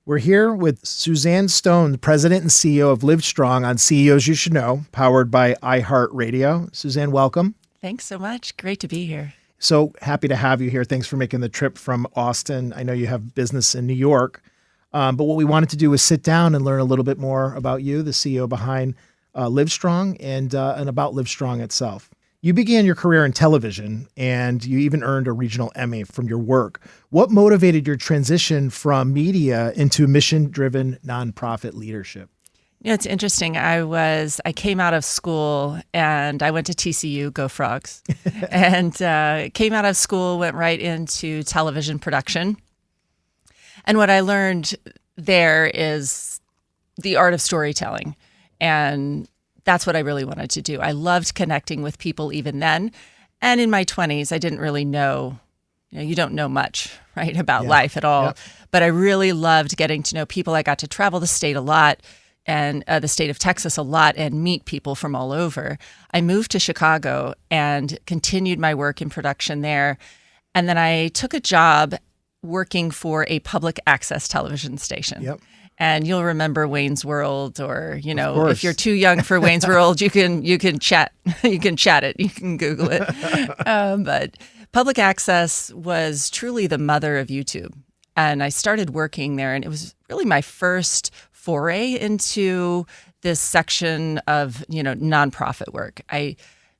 We're here with Suzanne Stone, the president and CEO of Livestrong on CEOs You Should Know, powered by iHeartRadio. Suzanne, welcome. Thanks so much. Great to be here. So happy to have you here. Thanks for making the trip from Austin. I know you have business in New York, but what we wanted to do was sit down and learn a little bit more about you, the CEO behind Livestrong, and about Livestrong itself. You began your career in television, and you even earned a regional Emmy from your work. What motivated your transition from media into mission-driven nonprofit leadership? Yeah, it's interesting. I came out of school and I went to TCU, go Frogs, and came out of school, went right into television production. And what I learned there is the art of storytelling. And that's what I really wanted to do. I loved connecting with people even then. And in my 20s, I didn't really know, you don't know much, right, about life at all. But I really loved getting to know people. I got to travel the state a lot, and the state of Texas a lot, and meet people from all over. I moved to Chicago and continued my work in production there. And then I took a job working for a public access television station. Yep. And you'll remember Wayne's World, or, if you're too young for Wayne's World, you can chat, you can chat it, you can Google it. But public access was truly the mother of YouTube. And I started working there, and it was really my first foray into this section of, nonprofit work. I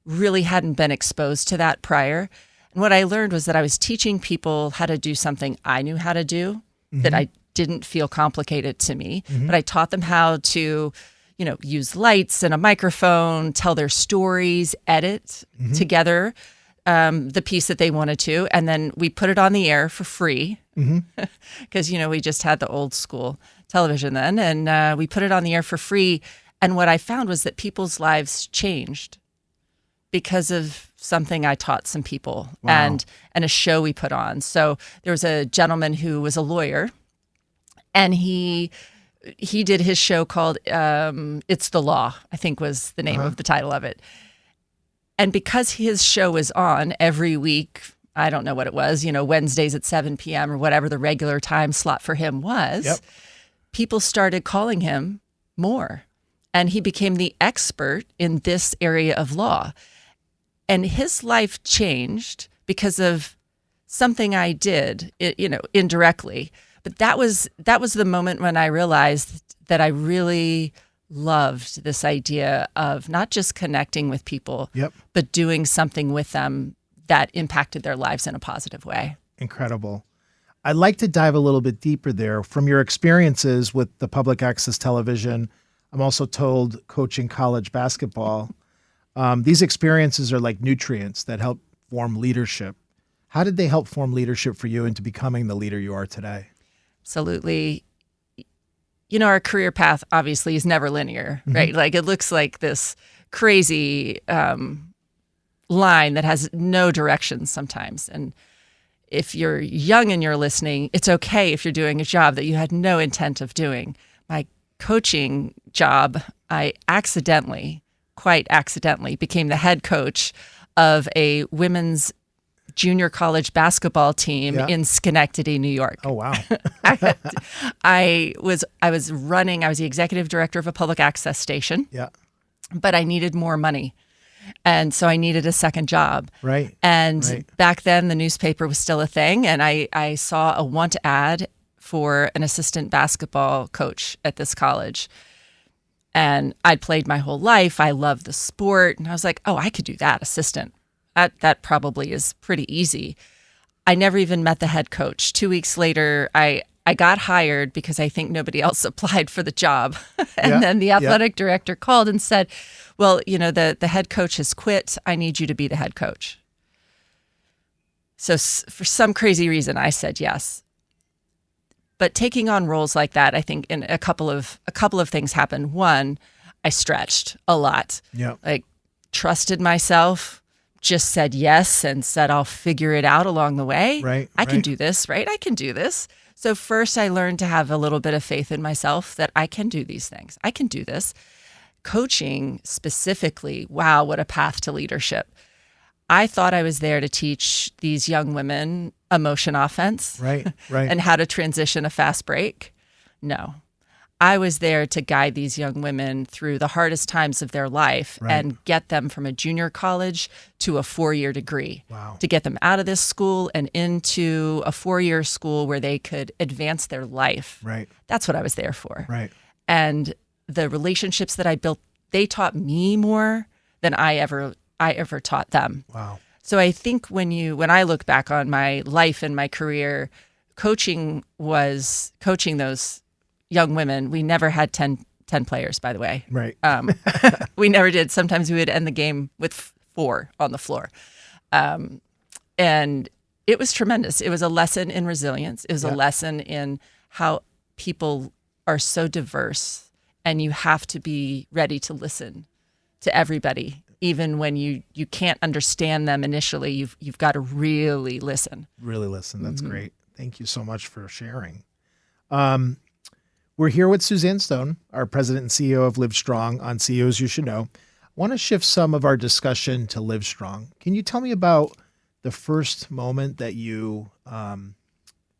really hadn't been exposed to that prior. And what I learned was that I was teaching people how to do something I knew how to do, that I didn't feel complicated to me, but I taught them how to, use lights and a microphone, tell their stories, edit together the piece that they wanted to. And then we put it on the air for free because, we just had the old school television then. And we put it on the air for free. And what I found was that people's lives changed because of something I taught some people and a show we put on. So there was a gentleman who was a lawyer, and he did his show called It's the Law, I think was the name of the title of it. And because his show was on every week, I don't know what it was, Wednesdays at 7 p.m. or whatever the regular time slot for him was, people started calling him more. And he became the expert in this area of law. And his life changed because of something I did, indirectly. But that was the moment when I realized that I really loved this idea of not just connecting with people, but doing something with them that impacted their lives in a positive way. Incredible. I'd like to dive a little bit deeper there. From your experiences with the public access television, I'm also told coaching college basketball. These experiences are like nutrients that help form leadership. How did they help form leadership for you into becoming the leader you are today? Absolutely. Our career path obviously is never linear, right? Like it looks like this crazy line that has no direction sometimes. And if you're young and you're listening, it's okay if you're doing a job that you had no intent of doing. My coaching job, I quite accidentally, became the head coach of a women's junior college basketball team in Schenectady, New York. Oh, wow. I was the executive director of a public access station. Yeah. But I needed more money. And so I needed a second job. Right. And back then the newspaper was still a thing. And I saw a want ad for an assistant basketball coach at this college. And I'd played my whole life. I loved the sport. And I was like, oh, I could do that, assistant. That probably is pretty easy. I never even met the head coach. 2 weeks later, I got hired because I think nobody else applied for the job. And then the athletic director called and said, well, the head coach has quit. I need you to be the head coach. So for some crazy reason, I said yes. But taking on roles like that, I think in a couple of things happened. One, I stretched a lot. Like trusted myself, just said yes and said, I'll figure it out along the way. I can do this, right? I can do this. So first I learned to have a little bit of faith in myself that I can do these things. I can do this. Coaching specifically, wow, what a path to leadership. I thought I was there to teach these young women emotion offense. Right. And how to transition a fast break. No. I was there to guide these young women through the hardest times of their life and get them from a junior college to a 4-year degree. Wow. To get them out of this school and into a 4-year school where they could advance their life. Right. That's what I was there for. Right. And the relationships that I built, they taught me more than I ever taught them. Wow. So I think when I look back on my life and my career, coaching those young women. We never had 10 players, by the way. Right. We never did. Sometimes we would end the game with 4 on the floor. And it was tremendous. It was a lesson in resilience. It was a lesson in how people are so diverse, and you have to be ready to listen to everybody. Even when you can't understand them initially, you've got to really listen. Really listen. That's great. Thank you so much for sharing. We're here with Suzanne Stone, our president and CEO of Livestrong on CEOs You Should Know. I want to shift some of our discussion to Livestrong. Can you tell me about the first moment that you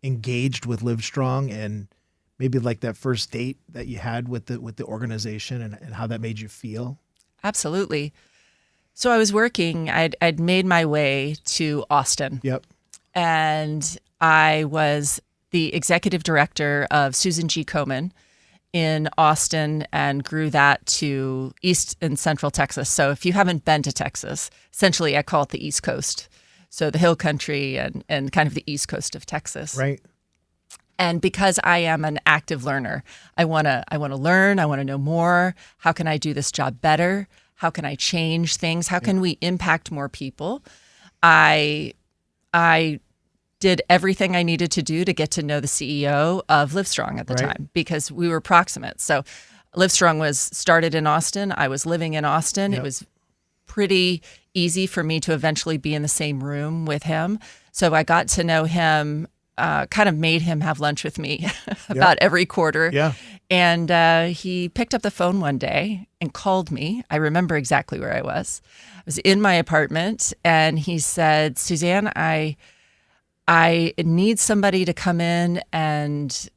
engaged with Livestrong, and maybe like that first date that you had with the organization, and how that made you feel? Absolutely. So I was working. I'd made my way to Austin. Yep. And I was the executive director of Susan G. Komen in Austin, and grew that to East and Central Texas. So if you haven't been to Texas, essentially I call it the East Coast. So the Hill Country and kind of the East Coast of Texas. Right. And because I am an active learner, I want to learn. I want to know more. How can I do this job better? How can I change things? How can we impact more people? I did everything I needed to do to get to know the CEO of Livestrong at the time, because we were proximate. So Livestrong was started in Austin. I was living in Austin. It was pretty easy for me to eventually be in the same room with him. So I got to know him, kind of made him have lunch with me about every quarter. Yeah. And he picked up the phone one day and called me. I remember exactly where I was. I was in my apartment, and he said, "Suzanne, I need somebody to come in and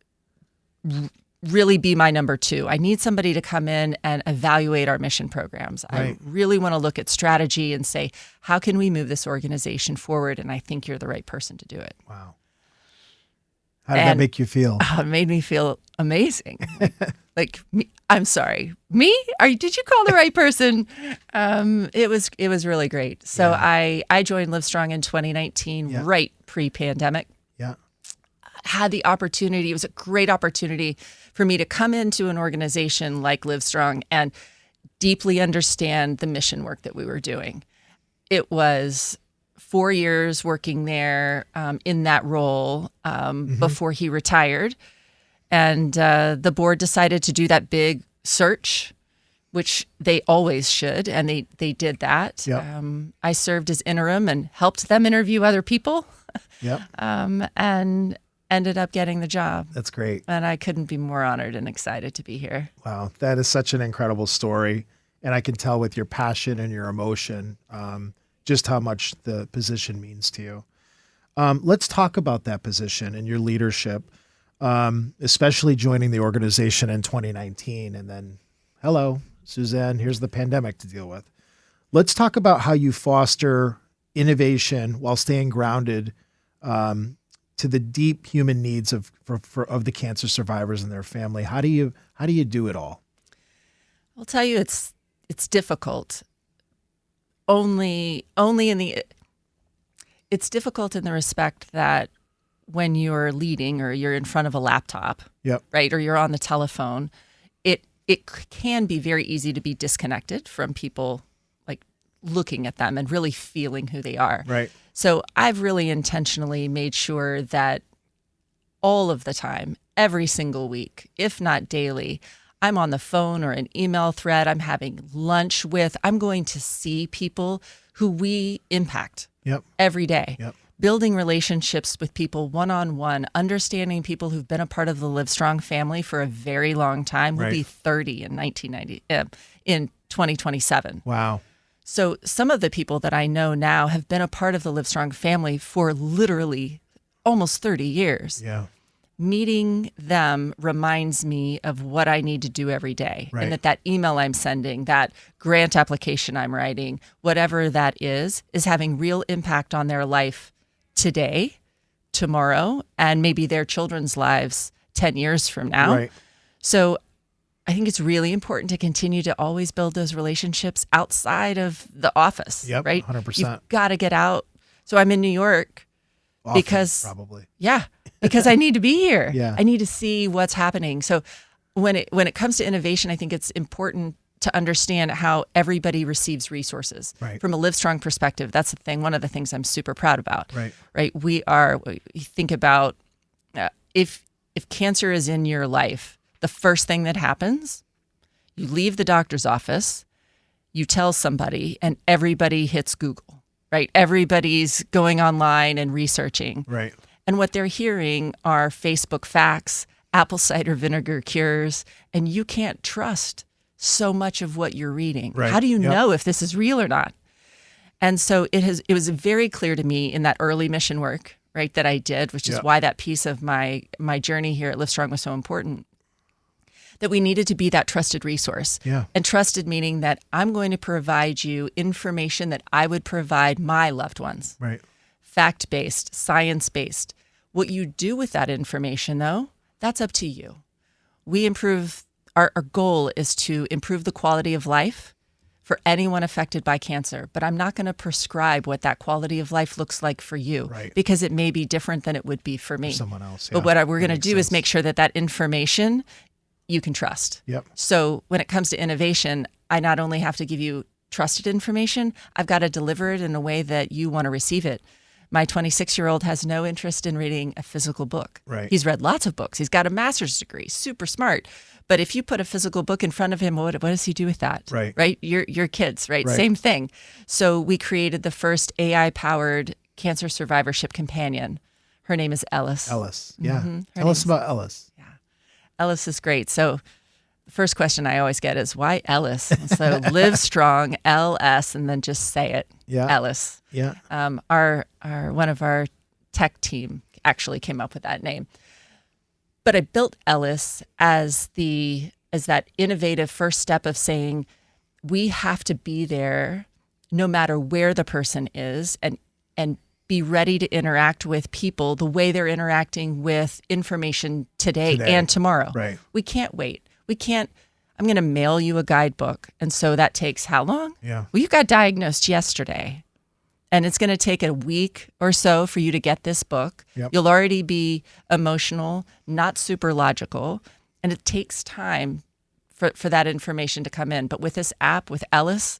really be my number 2. I need somebody to come in and evaluate our mission programs. I really want to look at strategy and say, how can we move this organization forward? And I think you're the right person to do it." Wow. How did that make you feel? It made me feel amazing. Like, I'm sorry, me? Did you call the right person? It was really great. So I joined Livestrong in 2019, right pre-pandemic. Yeah. Had the opportunity. It was a great opportunity for me to come into an organization like Livestrong and deeply understand the mission work that we were doing. It was 4 years working there in that role before he retired. And the board decided to do that big search, which they always should, and they did that. Yep. I served as interim and helped them interview other people, and ended up getting the job. That's great. And I couldn't be more honored and excited to be here. Wow, that is such an incredible story. And I can tell with your passion and your emotion just how much the position means to you. Let's talk about that position and your leadership, especially joining the organization in 2019. And then, hello, Suzanne, here's the pandemic to deal with. Let's talk about how you foster innovation while staying grounded to the deep human needs of the cancer survivors and their family. How do you do it all? I'll tell you, it's difficult. It's difficult in the respect that when you're leading or you're in front of a laptop, right, or you're on the telephone, it can be very easy to be disconnected from people, like looking at them and really feeling who they are. Right. So I've really intentionally made sure that all of the time, every single week, if not daily, I'm on the phone or an email thread, I'm having lunch with, I'm going to see people who we impact every day. Building relationships with people one-on-one, understanding people who've been a part of the Livestrong family for a very long time. We'll be 30 in 2027. Wow. So some of the people that I know now have been a part of the Livestrong family for literally almost 30 years. Yeah. meeting them reminds me of what I need to do every day. Right. And that email I'm sending, that grant application I'm writing, whatever that is having real impact on their life today, tomorrow, and maybe their children's lives 10 years from now. Right. So I think it's really important to continue to always build those relationships outside of the office. Yep, right? 100%. You've got to get out. So I'm in New York. Often, because probably. Yeah, because I need to be here. Yeah. I need to see what's happening. So when it comes to innovation, I think it's important to understand how everybody receives resources. Right. From a Livestrong perspective, that's the thing. One of the things I'm super proud about. Right. Right. We think about if cancer is in your life, the first thing that happens, you leave the doctor's office, you tell somebody, and everybody hits Google. Right. Everybody's going online and researching. Right. And what they're hearing are Facebook facts, apple cider vinegar cures, and you can't trust so much of what you're reading. Right. How do you know if this is real or not? And so it was very clear to me in that early mission work, right, that I did, which is why that piece of my journey here at Livestrong was so important, that we needed to be that trusted resource. Yeah. And trusted meaning that I'm going to provide you information that I would provide my loved ones. Right. Fact-based, science-based. What you do with that information, though, that's up to you. Our goal is to improve the quality of life for anyone affected by cancer, but I'm not going to prescribe what that quality of life looks like for you, right, because it may be different than it would be for me. For someone else. But what we're going to do is make sure that information you can trust. Yep. So when it comes to innovation, I not only have to give you trusted information, I've got to deliver it in a way that you want to receive it. My 26-year-old has no interest in reading a physical book. Right. He's read lots of books. He's got a master's degree, super smart. But if you put a physical book in front of him, what does he do with that? Right. Right? Your kids, right? Right? Same thing. So we created the first AI-powered cancer survivorship companion. Her name is Ellis. Ellis. Yeah. Mm-hmm. Tell us about Ellis. Yeah. Ellis is great. So the first question I always get is, why Ellis? So Livestrong, LS, and then just say it. Yeah. Ellis. Yeah. Our one of our tech team actually came up with that name. But I built Ellis as that innovative first step of saying we have to be there no matter where the person is, and be ready to interact with people the way they're interacting with information today and tomorrow. Right. We can't wait. We can't. I'm going to mail you a guidebook. And so that takes how long? Yeah. Well, you got diagnosed yesterday. And it's going to take a week or so for you to get this book. Yep. You'll already be emotional, not super logical. And it takes time for that information to come in. But with this app, with Ellis,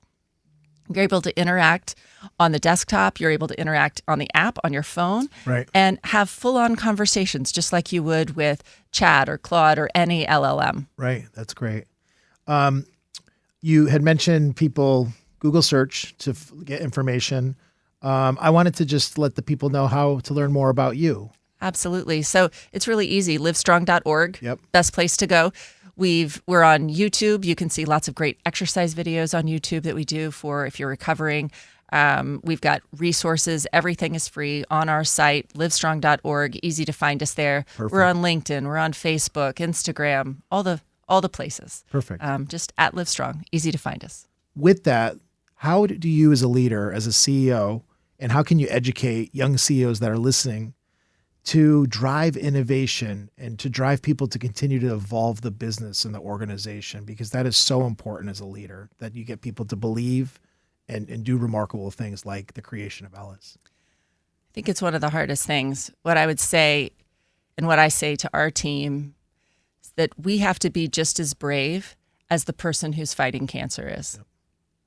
you're able to interact on the desktop. You're able to interact on the app, on your phone, right, and have full-on conversations just like you would with Chat or Claude or any LLM. Right. That's great. You had mentioned people Google search to get information. I wanted to just let the people know how to learn more about you. Absolutely. So it's really easy. Livestrong.org. Yep. Best place to go. We're on YouTube. You can see lots of great exercise videos on YouTube that we do for if you're recovering. We've got resources. Everything is free on our site, livestrong.org. Easy to find us there. Perfect. We're on LinkedIn. We're on Facebook, Instagram, all the places. Perfect. Just at Livestrong. Easy to find us. With that, how do you as a leader, as a CEO, and how can you educate young CEOs that are listening to drive innovation and to drive people to continue to evolve the business and the organization? Because that is so important as a leader, that you get people to believe and do remarkable things like the creation of Ellis. I think it's one of the hardest things. What I would say, and what I say to our team, is that we have to be just as brave as the person who's fighting cancer is. Yep.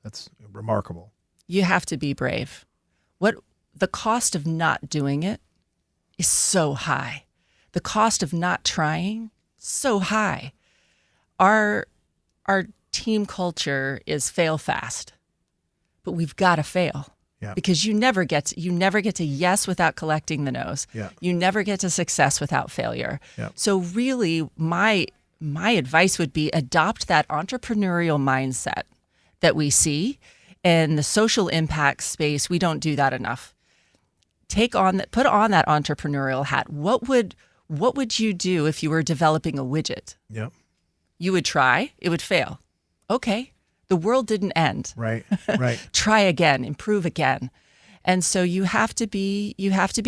That's remarkable. You have to be brave. What the cost of not doing it is so high. The cost of not trying, so high. Our team culture is fail fast, but we've got to fail. Yeah. Because you never get to yes without collecting the no's. Yeah. You never get to success without failure. Yeah. So really, my advice would be adopt that entrepreneurial mindset that we see. In the social impact space, we don't do that enough. Put on that entrepreneurial hat. What would what would you do if you were developing a widget? Yep. You would try, it would fail. Okay, the world didn't end. Right. Right. Try again, improve again. And so you have to be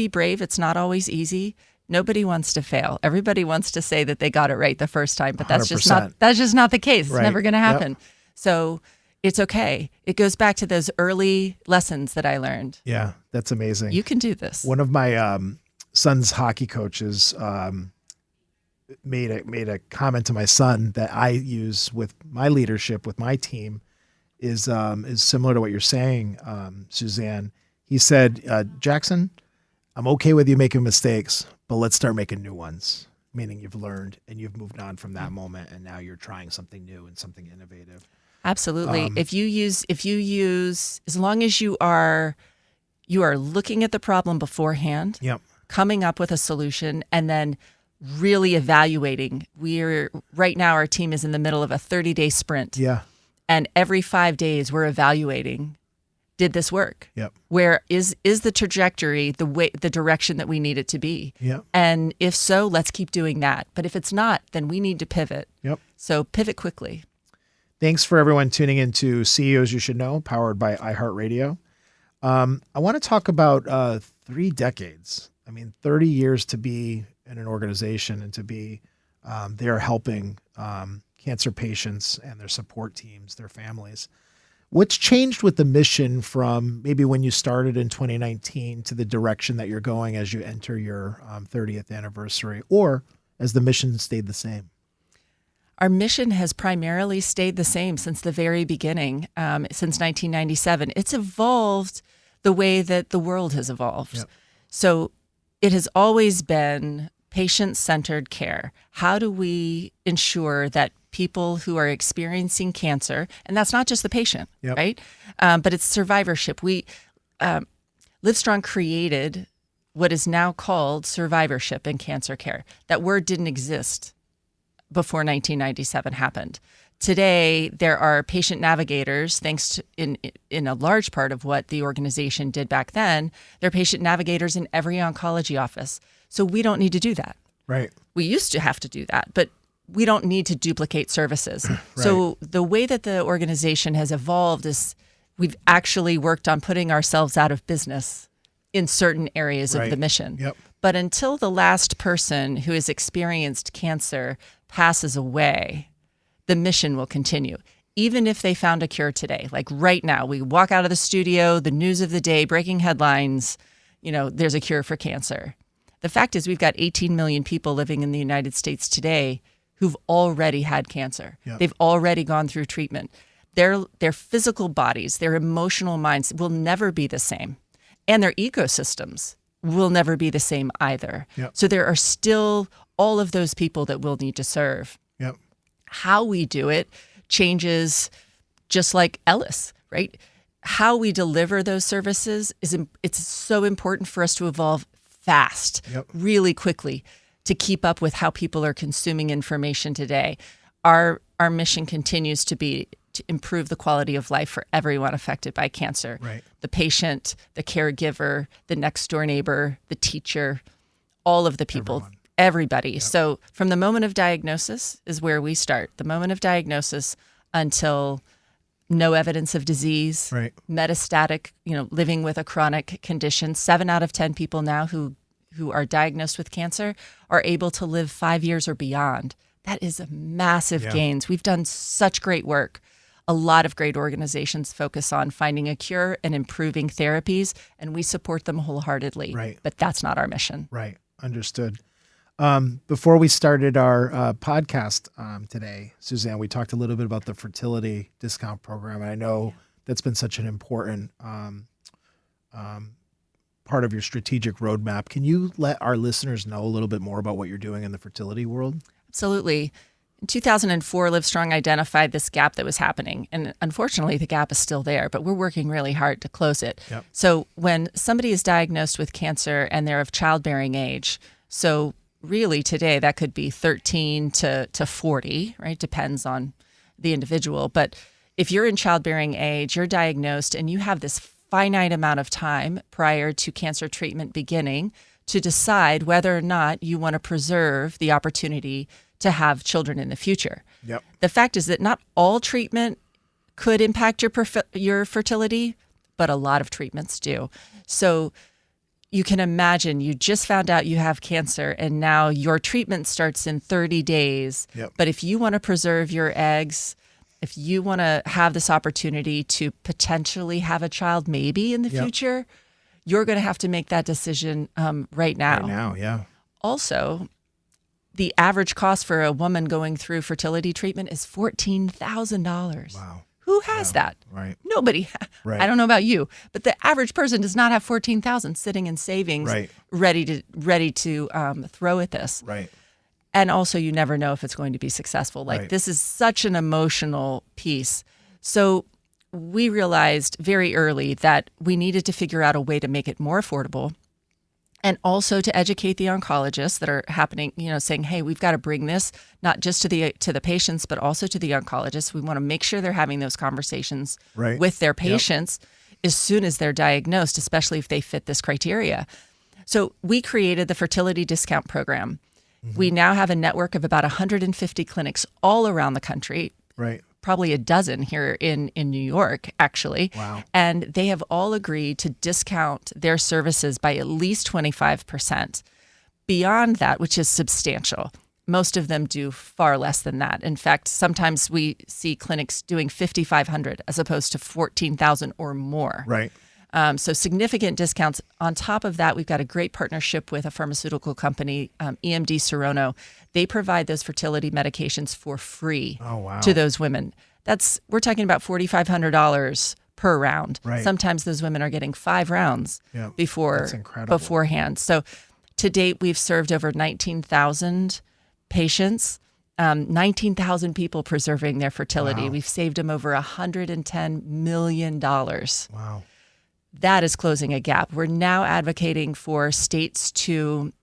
brave. It's not always easy. Nobody wants to fail. Everybody wants to say that they got it right the first time, but that's just not the case. It's right. never going to happen. Yep. So it's okay. It goes back to those early lessons that I learned. Yeah, that's amazing. You can do this. One of my son's hockey coaches made a comment to my son that I use with my leadership with my team is similar to what you're saying, Suzanne. He said, Jackson, I'm okay with you making mistakes, but let's start making new ones. Meaning you've learned and you've moved on from that moment, and now you're trying something new and something innovative. Absolutely. If you use, as long as you are looking at the problem beforehand, Yep. coming up with a solution, and then really evaluating. Right now, our team is in the middle of a 30-day sprint. Yeah. And every 5 days we're evaluating, did this work? Yep. Where is the trajectory the direction that we need it to be? Yep. And if so, let's keep doing that. But if it's not, then we need to pivot. Yep. So pivot quickly. Thanks for everyone tuning into CEOs You Should Know, powered by iHeartRadio. I want to talk about 3 decades. I mean, 30 years to be in an organization and to be there helping cancer patients and their support teams, their families. What's changed with the mission from maybe when you started in 2019 to the direction that you're going as you enter your 30th anniversary, or as the mission stayed the same? Our mission has primarily stayed the same since the very beginning, since 1997. It's evolved the way that the world has evolved. Yep. So it has always been patient-centered care. How do we ensure that people who are experiencing cancer, and that's not just the patient, Yep. right? But it's survivorship. Livestrong created what is now called survivorship in cancer care. That word didn't exist before 1997 happened. Today, there are patient navigators, thanks to in a large part of what the organization did back then. There are patient navigators in every oncology office. So we don't need to do that. Right. We used to have to do that, but we don't need to duplicate services. Right. So the way that the organization has evolved is we've actually worked on putting ourselves out of business in certain areas of the mission. Yep. But until the last person who has experienced cancer passes away, the mission will continue. Even if they found a cure today, like right now, we walk out of the studio, the news of the day, breaking headlines, there's a cure for cancer. The fact is we've got 18 million people living in the United States today who've already had cancer. Yep. They've already gone through treatment. Their physical bodies, their emotional minds will never be the same. And their ecosystems will never be the same either. Yep. So there are still all of those people that we'll need to serve. Yep. How we do it changes, just like Ellis, right? How we deliver those services it's so important for us to evolve fast, Yep. really quickly, to keep up with how people are consuming information today. Our mission continues to be to improve the quality of life for everyone affected by cancer. Right. The patient, the caregiver, the next door neighbor, the teacher, all of the people. Everyone. Everybody. Yep. So from the moment of diagnosis is where we start. The moment of diagnosis until no evidence of disease, Right. metastatic, living with a chronic condition. 7 out of 10 people now who are diagnosed with cancer are able to live 5 years or beyond. That is a massive gains. We've done such great work. A lot of great organizations focus on finding a cure and improving therapies, and we support them wholeheartedly. Right. But that's not our mission. Right. Understood. Before we started our podcast today, Suzanne, we talked a little bit about the fertility discount program. And I know that's been such an important part of your strategic roadmap. Can you let our listeners know a little bit more about what you're doing in the fertility world? Absolutely. In 2004, Livestrong identified this gap that was happening. And unfortunately, the gap is still there, but we're working really hard to close it. Yep. So when somebody is diagnosed with cancer and they're of childbearing age, so really today that could be 13 to 40, right? Depends on the individual. But if you're in childbearing age, you're diagnosed and you have this finite amount of time prior to cancer treatment beginning to decide whether or not you want to preserve the opportunity to have children in the future. Yep. The fact is that not all treatment could impact your fertility, but a lot of treatments do. So you can imagine you just found out you have cancer and now your treatment starts in 30 days. Yep. But if you want to preserve your eggs, if you want to have this opportunity to potentially have a child maybe in the future, you're going to have to make that decision right now. Right now, yeah. Also, the average cost for a woman going through fertility treatment is $14,000. Wow. Who has that? Right. Nobody. Right. I don't know about you, but the average person does not have $14,000 sitting in savings, ready to throw at this. Right. And also, you never know if it's going to be successful. Like this is such an emotional piece. So we realized very early that we needed to figure out a way to make it more affordable, and also to educate the oncologists that are happening, saying, hey, we've got to bring this not just to the patients, but also to the oncologists. We want to make sure they're having those conversations with their patients as soon as they're diagnosed, especially if they fit this criteria. So we created the fertility discount program. Mm-hmm. We now have a network of about 150 clinics all around the country. Right. Probably a dozen here in New York, actually. Wow. And they have all agreed to discount their services by at least 25%. Beyond that, which is substantial, most of them do far less than that. In fact, sometimes we see clinics doing $5,500 as opposed to $14,000 or more. Right. So significant discounts. On top of that, we've got a great partnership with a pharmaceutical company, EMD Serono. They provide those fertility medications for free to those women. We're talking about $4,500 per round. Right. Sometimes those women are getting 5 rounds beforehand. So to date, we've served over 19,000 patients, 19,000 people preserving their fertility. Wow. We've saved them over $110 million. Wow. That is closing a gap. We're now advocating for states to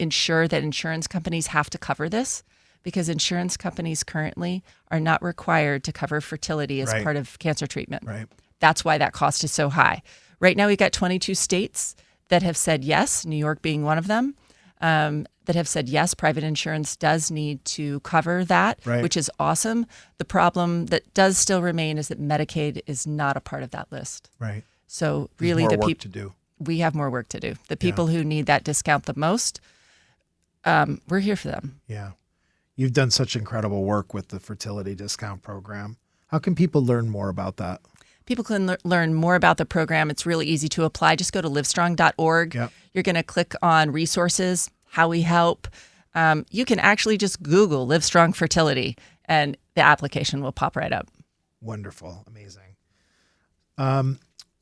ensure that insurance companies have to cover this, because insurance companies currently are not required to cover fertility as part of cancer treatment. Right. That's why that cost is so high. Right now, we've got 22 states that have said yes, New York being one of them, that have said yes, private insurance does need to cover that, which is awesome. The problem that does still remain is that Medicaid is not a part of that list. Right. So really, the people to do. We have more work to do. The people who need that discount the most, we're here for them. Yeah. You've done such incredible work with the fertility discount program. How can people learn more about that? People can learn more about the program. It's really easy to apply. Just go to livestrong.org. Yep. You're going to click on resources, how we help. You can actually just Google Livestrong Fertility, and the application will pop right up. Wonderful. Amazing.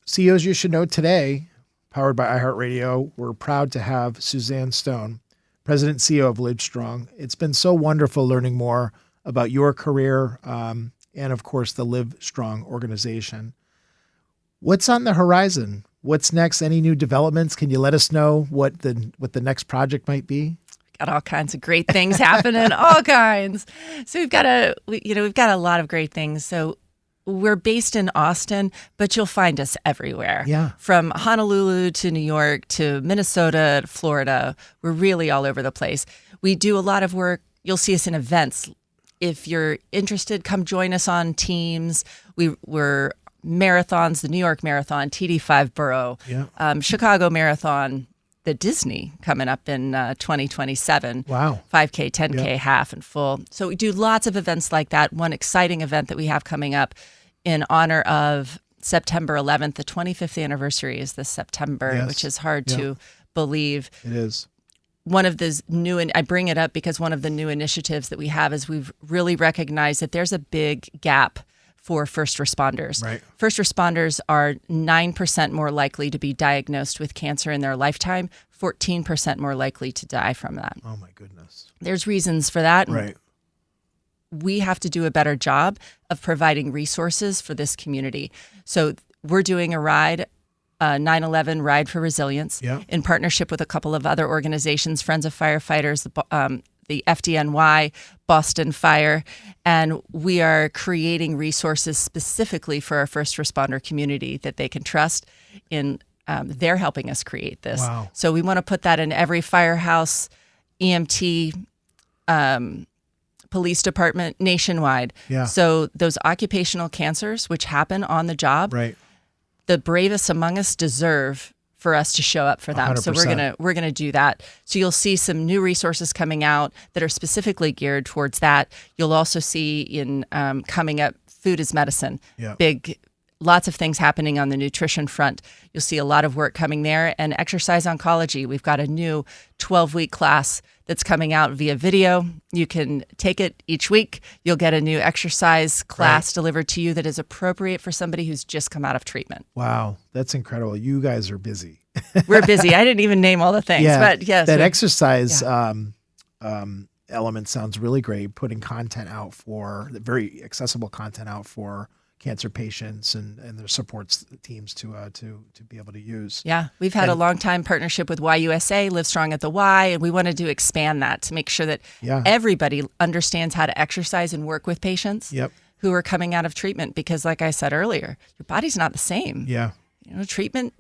CEOs You Should Know Today, powered by iHeartRadio, we're proud to have Suzanne Stone, President and CEO of Livestrong. It's been so wonderful learning more about your career and, of course, the Livestrong organization. What's on the horizon? What's next? Any new developments? Can you let us know what the next project might be? Got all kinds of great things happening, all kinds. So we've got a lot of great things. So we're based in Austin, but you'll find us everywhere. Yeah. From Honolulu to New York to Minnesota to Florida. We're really all over the place. We do a lot of work. You'll see us in events. If you're interested, come join us on Teams. We're marathons, the New York Marathon, TD5 Borough, Chicago Marathon, the Disney coming up in 2027. Wow. 5K, 10K, half and full. So we do lots of events like that. One exciting event that we have coming up in honor of September 11th, the 25th anniversary is this September, which is hard to believe. It is. One of the I bring it up because one of the new initiatives that we have is we've really recognized that there's a big gap for first responders. Right. First responders are 9% more likely to be diagnosed with cancer in their lifetime, 14% more likely to die from that. Oh my goodness. There's reasons for that. Right. We have to do a better job of providing resources for this community. So we're doing a ride, 9/11 Ride for Resilience, in partnership with a couple of other organizations, Friends of Firefighters, the FDNY, Boston Fire, and we are creating resources specifically for our first responder community that they can trust in They're helping us create this. Wow. So we want to put that in every firehouse, EMT, police department nationwide. Yeah. So those occupational cancers, which happen on the job, Right. the bravest among us deserve for us to show up for them. 100%. So we're gonna do that. So you'll see some new resources coming out that are specifically geared towards that. You'll also see in coming up, food is medicine. Yeah. Lots of things happening on the nutrition front. You'll see a lot of work coming there. And exercise oncology, we've got a new 12-week class that's coming out via video. You can take it each week. You'll get a new exercise class delivered to you that is appropriate for somebody who's just come out of treatment. Wow. That's incredible. You guys are busy. We're busy. I didn't even name all the things, but yes. That exercise element sounds really great. Putting content out for very accessible content out for cancer patients and their supports teams to be able to use. Yeah, we've had a long time partnership with YUSA, Livestrong at the Y, and we wanted to expand that to make sure that everybody understands how to exercise and work with patients who are coming out of treatment. Because, like I said earlier, your body's not the same. Yeah, treatment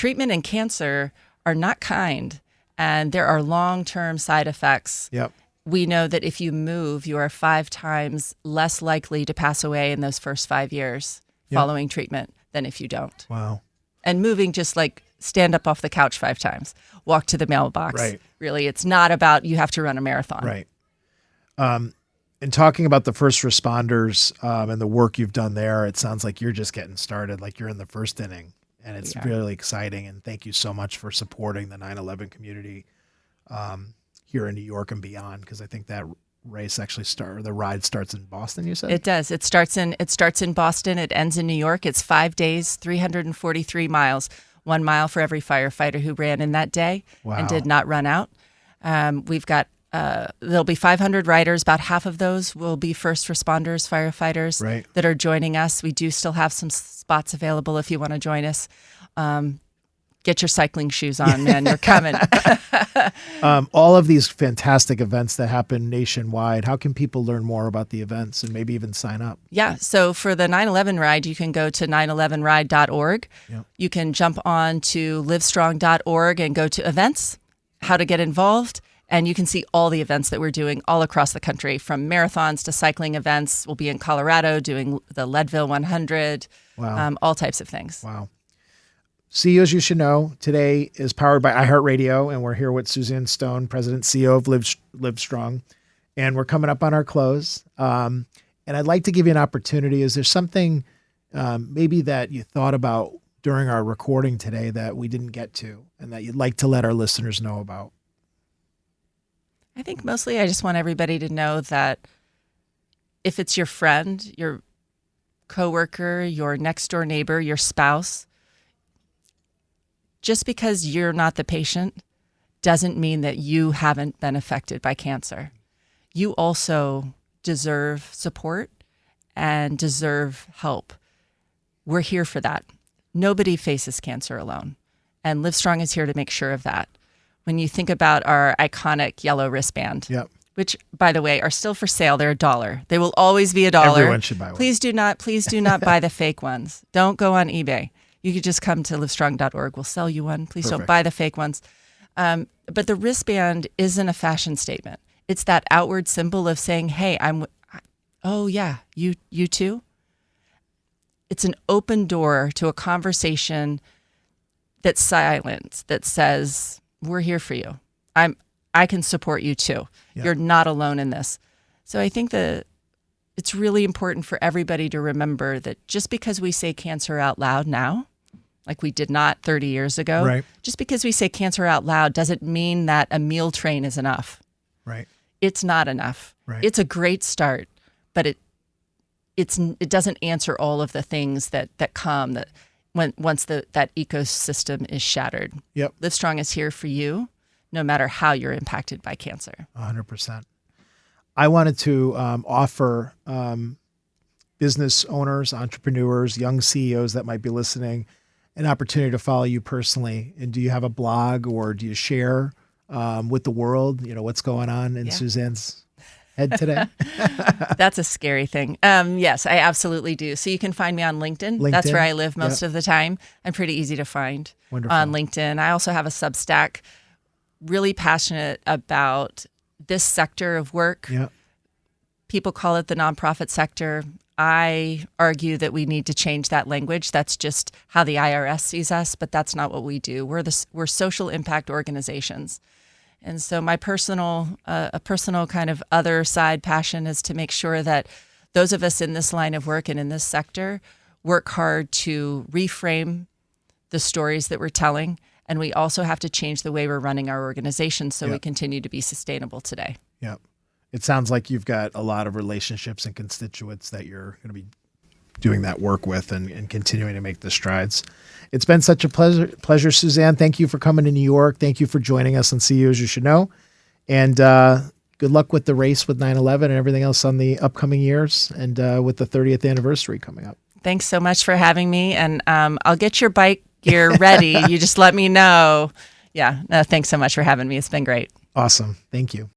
and cancer are not kind, and there are long-term side effects. Yep. We know that if you move, you are 5 times less likely to pass away in those first 5 years following treatment than if you don't. Wow. And moving, just like stand up off the couch 5 times, walk to the mailbox. Right. Really, it's not about you have to run a marathon. Right. And talking about the first responders and the work you've done there, it sounds like you're just getting started, like you're in the first inning. And it's really exciting. And thank you so much for supporting the 9/11 community here in New York and beyond, because I think that race actually the ride starts in Boston, you said? It does. It starts in Boston. It ends in New York. It's 5 days, 343 miles, 1 mile for every firefighter who ran in that day and did not run out. We've got, there'll be 500 riders. About half of those will be first responders, firefighters that are joining us. We do still have some spots available if you want to join us. Get your cycling shoes on, man. You're coming. All of these fantastic events that happen nationwide, how can people learn more about the events and maybe even sign up? Yeah. So for the 9/11 ride, you can go to 911ride.org. Yep. You can jump on to livestrong.org and go to events, how to get involved. And you can see all the events that we're doing all across the country, from marathons to cycling events. We'll be in Colorado doing the Leadville 100, all types of things. Wow. CEOs You Should Know today is powered by iHeartRadio, and we're here with Suzanne Stone, President CEO of Livestrong, and we're coming up on our close. And I'd like to give you an opportunity. Is there something maybe that you thought about during our recording today that we didn't get to and that you'd like to let our listeners know about? I think mostly I just want everybody to know that if it's your friend, your coworker, your next door neighbor, your spouse, just because you're not the patient doesn't mean that you haven't been affected by cancer. You also deserve support and deserve help. We're here for that. Nobody faces cancer alone, and Livestrong is here to make sure of that. When you think about our iconic yellow wristband, which, by the way, are still for sale, they're $1. They will always be $1. Everyone should buy one. Please do not buy the fake ones. Don't go on eBay. You could just come to livestrong.org. We'll sell you one. Please don't buy the fake ones. But the wristband isn't a fashion statement. It's that outward symbol of saying, hey, you too? It's an open door to a conversation that's silent, that says, we're here for you. I can support you too. Yeah. You're not alone in this. So I think that it's really important for everybody to remember that just because we say cancer out loud now, like we did not 30 years ago, just because we say cancer out loud doesn't mean that a meal train is enough. Right. It's not enough. Right. It's a great start, but it doesn't answer all of the things that come that once that ecosystem is shattered. Yep. Livestrong is here for you, no matter how you're impacted by cancer. 100%. I wanted to offer business owners, entrepreneurs, young CEOs that might be listening an opportunity to follow you personally. And do you have a blog, or do you share with the world, what's going on in Suzanne's head today? That's a scary thing. Yes, I absolutely do. So you can find me on LinkedIn. That's where I live most of the time. I'm pretty easy to find on LinkedIn. I also have a Substack, really passionate about this sector of work. Yeah. People call it the nonprofit sector. I argue that we need to change that language. That's just how the IRS sees us, but that's not what we do. We're social impact organizations. And so my a personal kind of other side passion is to make sure that those of us in this line of work and in this sector work hard to reframe the stories that we're telling. And we also have to change the way we're running our organization so we continue to be sustainable today. Yeah. It sounds like you've got a lot of relationships and constituents that you're going to be doing that work with and continuing to make the strides. It's been such a pleasure, Suzanne. Thank you for coming to New York. Thank you for joining us on CEO As You Should Know. And good luck with the race with 9/11 and everything else on the upcoming years and with the 30th anniversary coming up. Thanks so much for having me. And I'll get your bike gear ready. You just let me know. Yeah. Thanks so much for having me. It's been great. Awesome. Thank you.